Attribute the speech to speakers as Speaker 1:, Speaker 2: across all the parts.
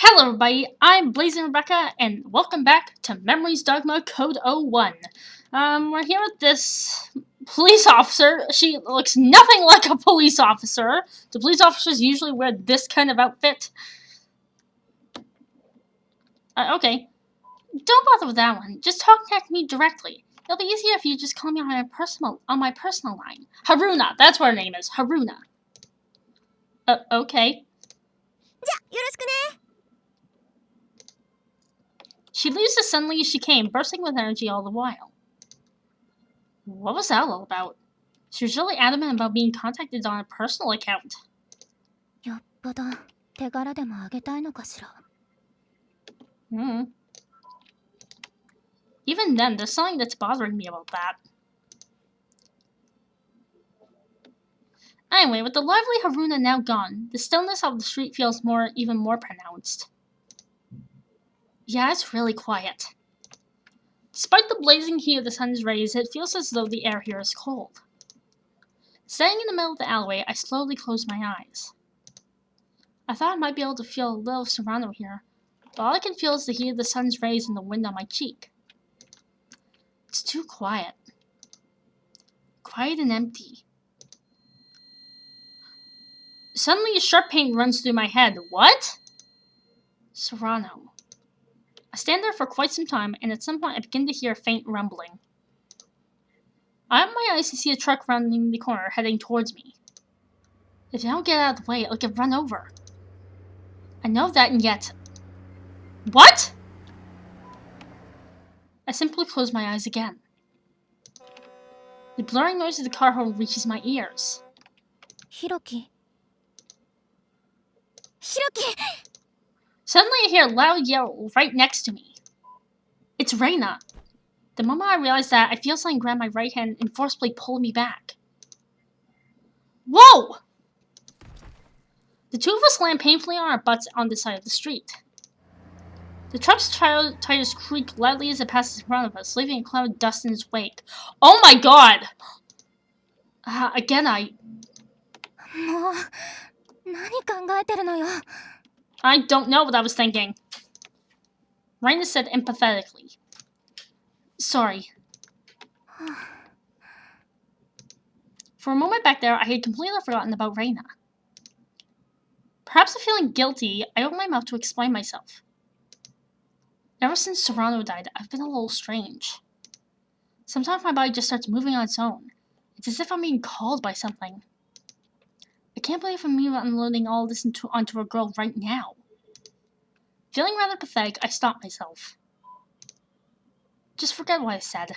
Speaker 1: Hello everybody, I'm Blazing Rebecca, and welcome back to Memories Dogma Code01. We're here with this police officer. She looks nothing like a police officer. Do police officers usually wear this kind of outfit? Okay. Don't bother with that one. Just contact me directly. It'll be easier if you just call me on my personal line. Haruna, that's what her name is. Haruna. Okay. She leaves as suddenly as she came, bursting with energy all the while. What was that all about? She was really adamant about being contacted on a personal account. Even then, there's something that's bothering me about that. Anyway, with the lively Haruna now gone, the stillness of the street feels even more pronounced. Yeah, it's really quiet. Despite the blazing heat of the sun's rays, it feels as though the air here is cold. Standing in the middle of the alleyway, I slowly closed my eyes. I thought I might be able to feel a little Serrano here, but all I can feel is the heat of the sun's rays and the wind on my cheek. It's too quiet. Quiet and empty. Suddenly a sharp pain runs through my head. What? Serrano. I stand there for quite some time, and at some point I begin to hear a faint rumbling. I open my eyes to see a truck rounding the corner, heading towards me. If I don't get out of the way, I'll get run over. I know that, and yet... What? I simply close my eyes again. The blurring noise of the car horn reaches my ears. Hiroki! Suddenly I hear a loud yell right next to me. It's Reina. The moment I realize that, I feel something grab my right hand and forcibly pull me back. Whoa! The two of us land painfully on our butts on the side of the street. The truck's tires creak loudly as it passes in front of us, leaving a cloud of dust in its wake. Oh my god! Again, I don't know what I was thinking. Reina said empathetically. Sorry. For a moment back there, I had completely forgotten about Reina. Perhaps feeling guilty, I opened my mouth to explain myself. Ever since Serrano died, I've been a little strange. Sometimes my body just starts moving on its own. It's as if I'm being called by something. I can't believe I'm even unloading all this onto a girl right now. Feeling rather pathetic, I stopped myself. Just forget what I said.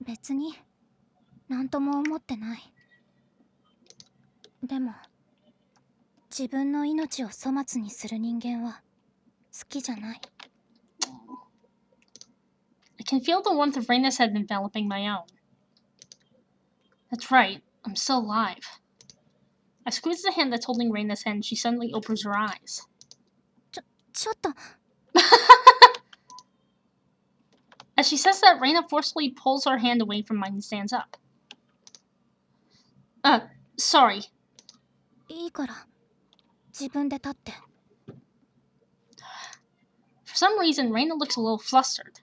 Speaker 1: I can feel the warmth of Reina's head enveloping my own. That's right, I'm still alive. I squeeze the hand that's holding Reina's hand and she suddenly opens her eyes. As she says that, Reina forcefully pulls her hand away from mine and stands up. Sorry. For some reason, Reina looks a little flustered.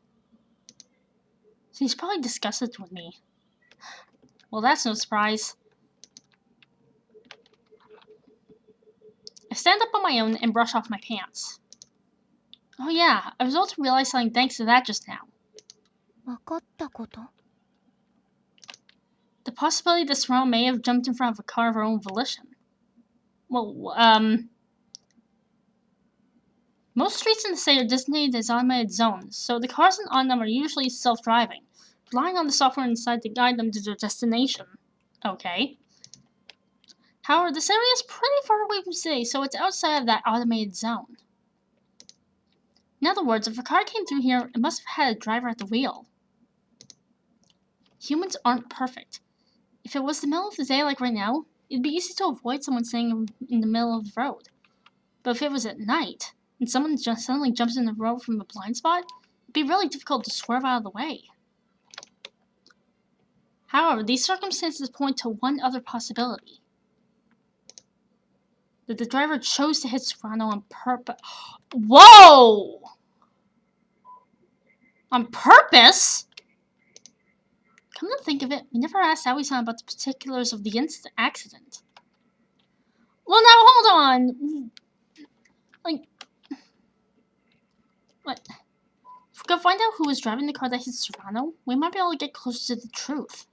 Speaker 1: She's probably disgusted with me. Well, that's no surprise. I stand up on my own and brush off my pants. Oh yeah, I was able to realize something thanks to that just now. The possibility that Serrano may have jumped in front of a car of her own volition. Well, most streets in the city are designated as automated zones, so the cars on them are usually self-driving, relying on the software inside to guide them to their destination. Okay. However, this area is pretty far away from the city, so it's outside of that automated zone. In other words, if a car came through here, it must have had a driver at the wheel. Humans aren't perfect. If it was the middle of the day like right now, it'd be easy to avoid someone staying in the middle of the road. But if it was at night, and someone just suddenly jumps in the road from a blind spot, it'd be really difficult to swerve out of the way. However, these circumstances point to one other possibility. That the driver chose to hit Serrano on purpose. Whoa! On purpose? Come to think of it, we never asked Aoi-san about the particulars of the accident. Well, now hold on. Like, what? If we could find out who was driving the car that hit Serrano, we might be able to get closer to the truth.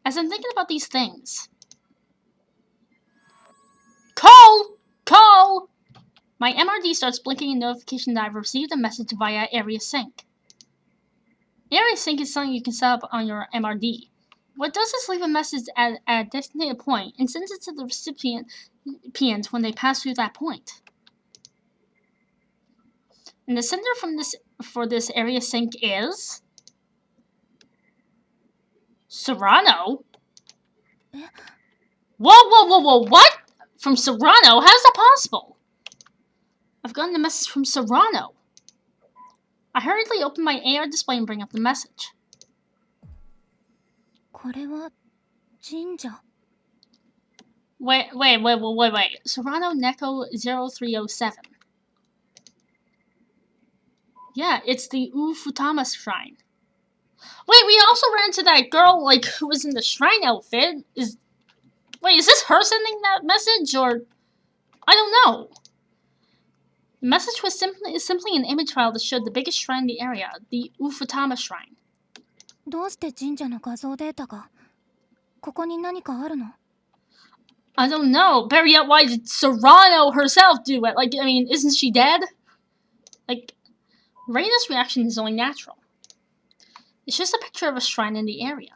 Speaker 1: As I'm thinking about these things. Call! Call! My MRD starts blinking a notification that I've received a message via Area Sync. Area Sync is something you can set up on your MRD. What it does is leave a message at a designated point and sends it to the recipient when they pass through that point. And the sender for this Area Sync is Serrano. Whoa, what? From Serrano? How's that possible? I've gotten a message from Serrano. I hurriedly open my AR display and bring up the message. Wait. Serrano Neko 0307. Yeah, it's the Ufutama shrine. Wait, we also ran into that girl, like, who was in the shrine outfit. Is this her sending that message, or... I don't know. The message was simply an image file that showed the biggest shrine in the area, the Ufutama shrine. I don't know. Better yet, why did Serrano herself do it? Like, I mean, isn't she dead? Like, Reina's reaction is only natural. It's just a picture of a shrine in the area.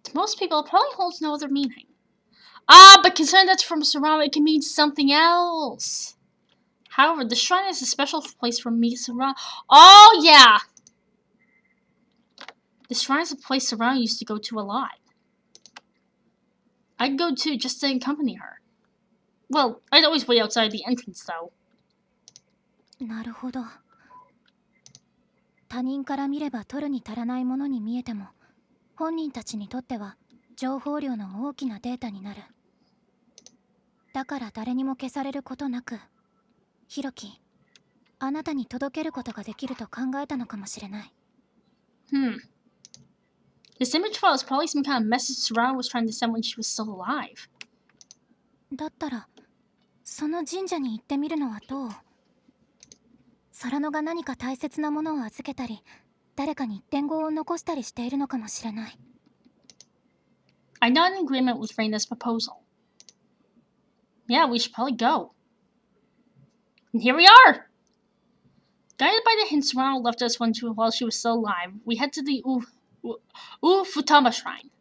Speaker 1: To most people, it probably holds no other meaning. But considering that's from Serrano, it can mean something else. However, the shrine is a special place for me, Serrano. Oh, yeah! The shrine is a place Serrano used to go to a lot. I'd go too, just to accompany her. Well, I'd always wait outside the entrance, though.
Speaker 2: なるほど。他人から見れば取るに足らないものに見えても、本人たちにとっては情報量の大きなデータになる。だから誰にも消されることなく、ひろき、あなたに届けることができると考えたのかもしれない。
Speaker 1: This image file is probably some kind of message Serrano was trying to send when she was still alive.
Speaker 2: だったら、その神社に行ってみるのはどう？サラノが何か大切なものを預けたり、誰かに伝言を残したりしているのかもしれない。
Speaker 1: I'm not in agreement with Reina's proposal. Yeah, we should probably go. And here we are! Guided by the hints Serrano left us while she was still alive, we head to the Futama Shrine.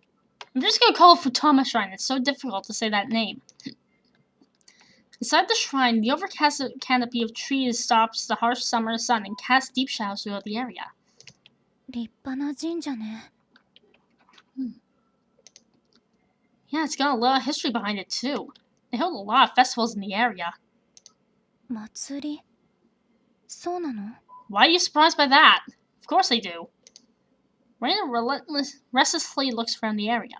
Speaker 1: I'm just gonna call it Futama Shrine, it's so difficult to say that name. Inside the shrine, the overcast canopy of trees stops the harsh summer sun and casts deep shadows throughout the area.
Speaker 2: 立派な神社ね。
Speaker 1: Yeah, it's got a lot of history behind it too. They hold a lot of festivals in the area.
Speaker 2: 祭り？そうなの？
Speaker 1: Why are you surprised by that? Of course they do. Reina restlessly looks around the area.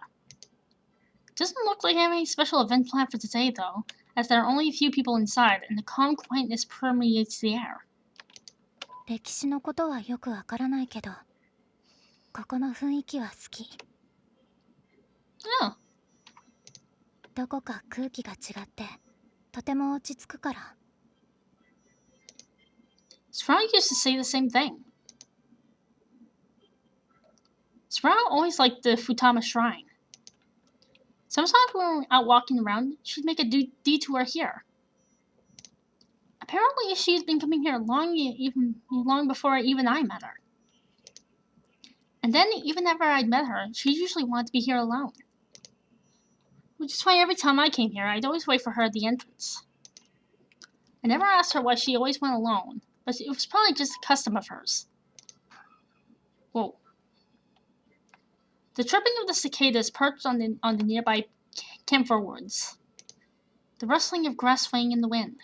Speaker 1: Doesn't look like they have any special event planned for today, though, as there are only a few people inside, and the calm quietness permeates the air.
Speaker 2: 歴史のことはよくわからないけど、ここの雰囲気は好き。
Speaker 1: Oh.
Speaker 2: どこか空気が違って、とても落ち着くから。
Speaker 1: Serrano used to say the same thing. Serrano always liked the Futama Shrine. Sometimes when we were out walking around, she'd make a detour here. Apparently, she's been coming here long before even I met her. And then, even after I'd met her, she usually wanted to be here alone. Which is why every time I came here, I'd always wait for her at the entrance. I never asked her why she always went alone, but it was probably just a custom of hers. Whoa. The chirping of the cicadas perched on the nearby camphor woods. The rustling of grass swaying in the wind.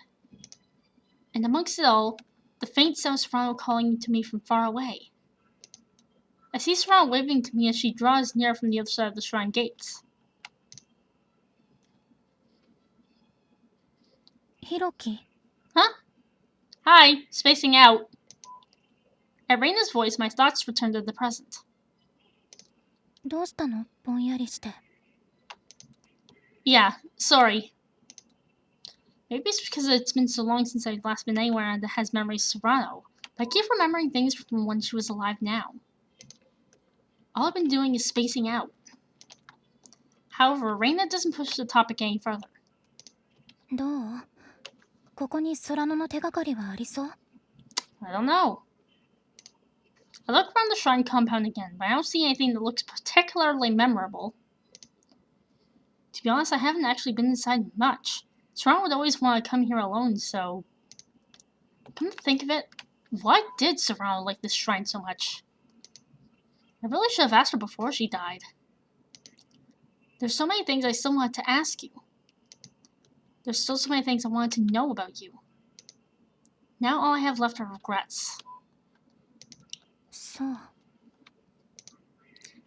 Speaker 1: And amongst it all, the faint sound of Serrano calling to me from far away. I see Serrano waving to me as she draws near from the other side of the shrine gates.
Speaker 2: Hiroki.
Speaker 1: Huh? Hi, spacing out. At Reina's voice, my thoughts returned to the present.
Speaker 2: どうしたの？ぼんやりして。
Speaker 1: Yeah, sorry. Maybe it's because it's been so long since I've last been anywhere that has memories of Serrano. But I keep remembering things from when she was alive now. All I've been doing is spacing out. However, Reina doesn't push the topic any further.
Speaker 2: どう？ここに空野の手がかりはありそう？
Speaker 1: I don't know. I look around the shrine compound again, but I don't see anything that looks particularly memorable. To be honest, I haven't actually been inside much. Serrano would always want to come here alone, so... Come to think of it, why did Serrano like this shrine so much? I really should have asked her before she died. There's so many things I still want to ask you. There's still so many things I wanted to know about you. Now all I have left are regrets.
Speaker 2: そう。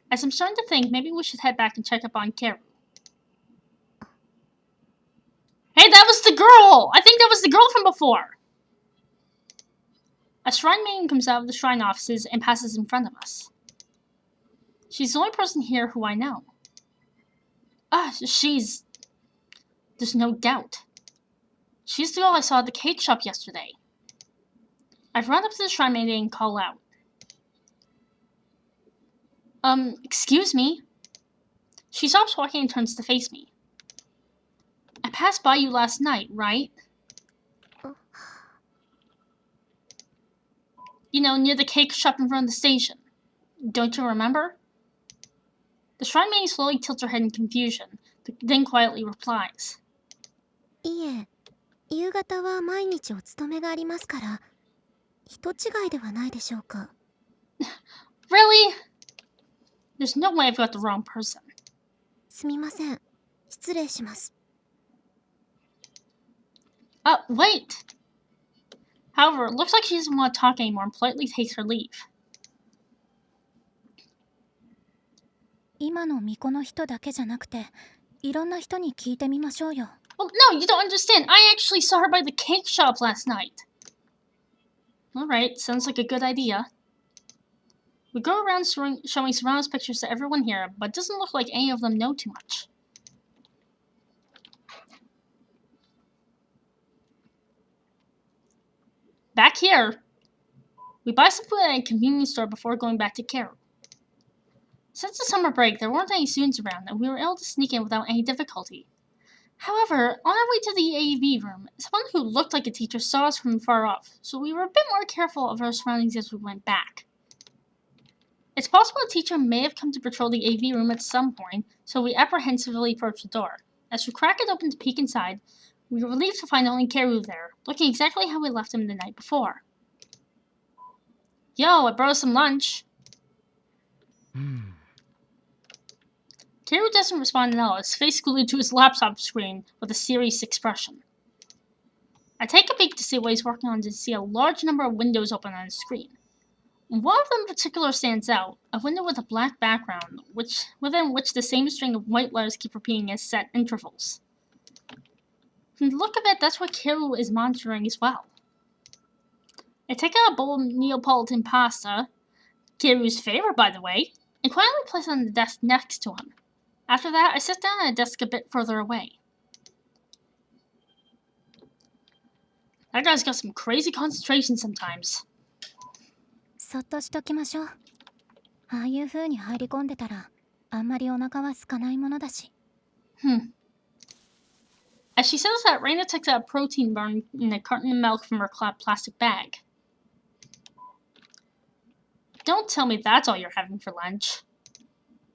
Speaker 1: As I'm starting to think, maybe we should head back and check up on Karu. Hey, that was the girl! I think that was the girl from before! A shrine maiden comes out of the shrine offices and passes in front of us. She's the only person here who I know. She's... There's no doubt. She's the girl I saw at the cake shop yesterday. I run up to the shrine maiden and call out. Excuse me? She stops walking and turns to face me. I passed by you last night, right? You know, near the cake shop in front of the station. Don't you remember? The shrine maiden slowly tilts her head in confusion, but then quietly replies.
Speaker 2: いえ、夕方は毎日お勤めがありますから、人違いではないでしょうか。
Speaker 1: Really? There's no way I've got the wrong person.
Speaker 2: すみません。失礼します。
Speaker 1: Wait! However, it looks like she doesn't want to talk anymore and politely takes her leave.
Speaker 2: 今の巫女の人だけじゃなくて、いろんな人に聞いてみましょうよ。
Speaker 1: Well, no, you don't understand. I actually saw her by the cake shop last night. Alright, sounds like a good idea. We go around showing Serrano's pictures to everyone here, but it doesn't look like any of them know too much. Back here, we buy some food at a convenience store before going back to Karu. Since the summer break, there weren't any students around, and we were able to sneak in without any difficulty. However, on our way to the AV room, someone who looked like a teacher saw us from far off, so we were a bit more careful of our surroundings as we went back. It's possible a teacher may have come to patrol the AV room at some point, so we apprehensively approached the door. As we crack it open to peek inside, we were relieved to find only Karu there, looking exactly how we left him the night before. Yo, I brought us some lunch. Karu doesn't respond at all, his face glued to his laptop screen with a serious expression. I take a peek to see what he's working on to see a large number of windows open on his screen. One of them in particular stands out, a window with a black background, within which the same string of white letters keep repeating at set intervals. From the look of it, that's what Karu is monitoring as well. I take out a bowl of Neapolitan pasta, Karu's favorite by the way, and quietly place it on the desk next to him. After that, I sit down at a desk a bit further away. That guy's got some crazy concentration sometimes.
Speaker 2: そっとしときましょう。ああいう風に入り込んでたら、あんまりお腹は空かないものだし。
Speaker 1: As she says that, Reina takes out a protein bar and a carton of milk from her plastic bag. Don't tell me that's all you're having for lunch.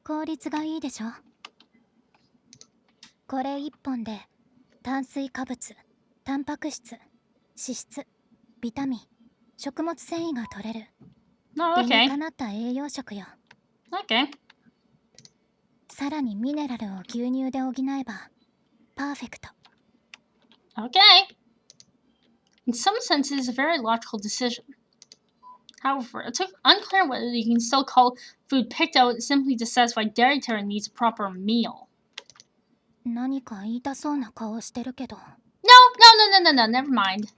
Speaker 2: 効率がいいでしょ。これ1本で炭水化物、タンパク質、脂質、ビタミン、食物繊維が取れる。
Speaker 1: Oh,
Speaker 2: 理
Speaker 1: okay.
Speaker 2: にかなった栄養食よ。
Speaker 1: Okay.
Speaker 2: さらにミネラルを牛乳で補えばパーフェクト。
Speaker 1: Okay. In some sense, it is a very logical decision. However, it's unclear whether you can still call food picked out simply to satisfy dietary needs a proper meal.
Speaker 2: 何か言いたそうな顔してるけど。
Speaker 1: No, No, never mind.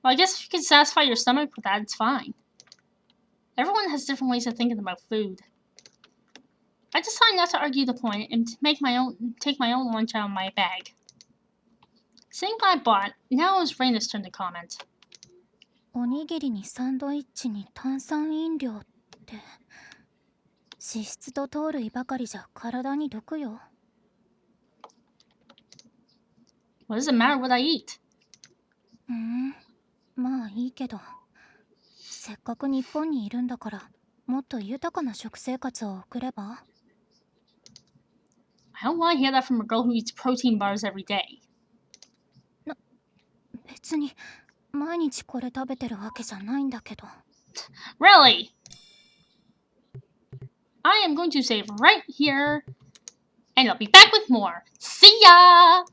Speaker 1: Well, I guess if you can satisfy your stomach with that, it's fine. Everyone has different ways of thinking about food. I decided not to argue the point and to take my own lunch out of my bag. Seeing what I bought, now it was Raina's turn to comment.
Speaker 2: おにぎりにサンドイッチに炭酸飲料って脂質と糖類ばかりじゃ体に毒よ。
Speaker 1: What does it matter what I eat?
Speaker 2: まあいいけど、せっかく日本にいるんだからもっと豊かな食生活を送れば。
Speaker 1: I don't want to hear that from a girl who eats protein bars every day.
Speaker 2: 別に毎日これ食べてるわけじゃないんだけど。
Speaker 1: Really? I am going to save right here, and I'll be back with more. See ya!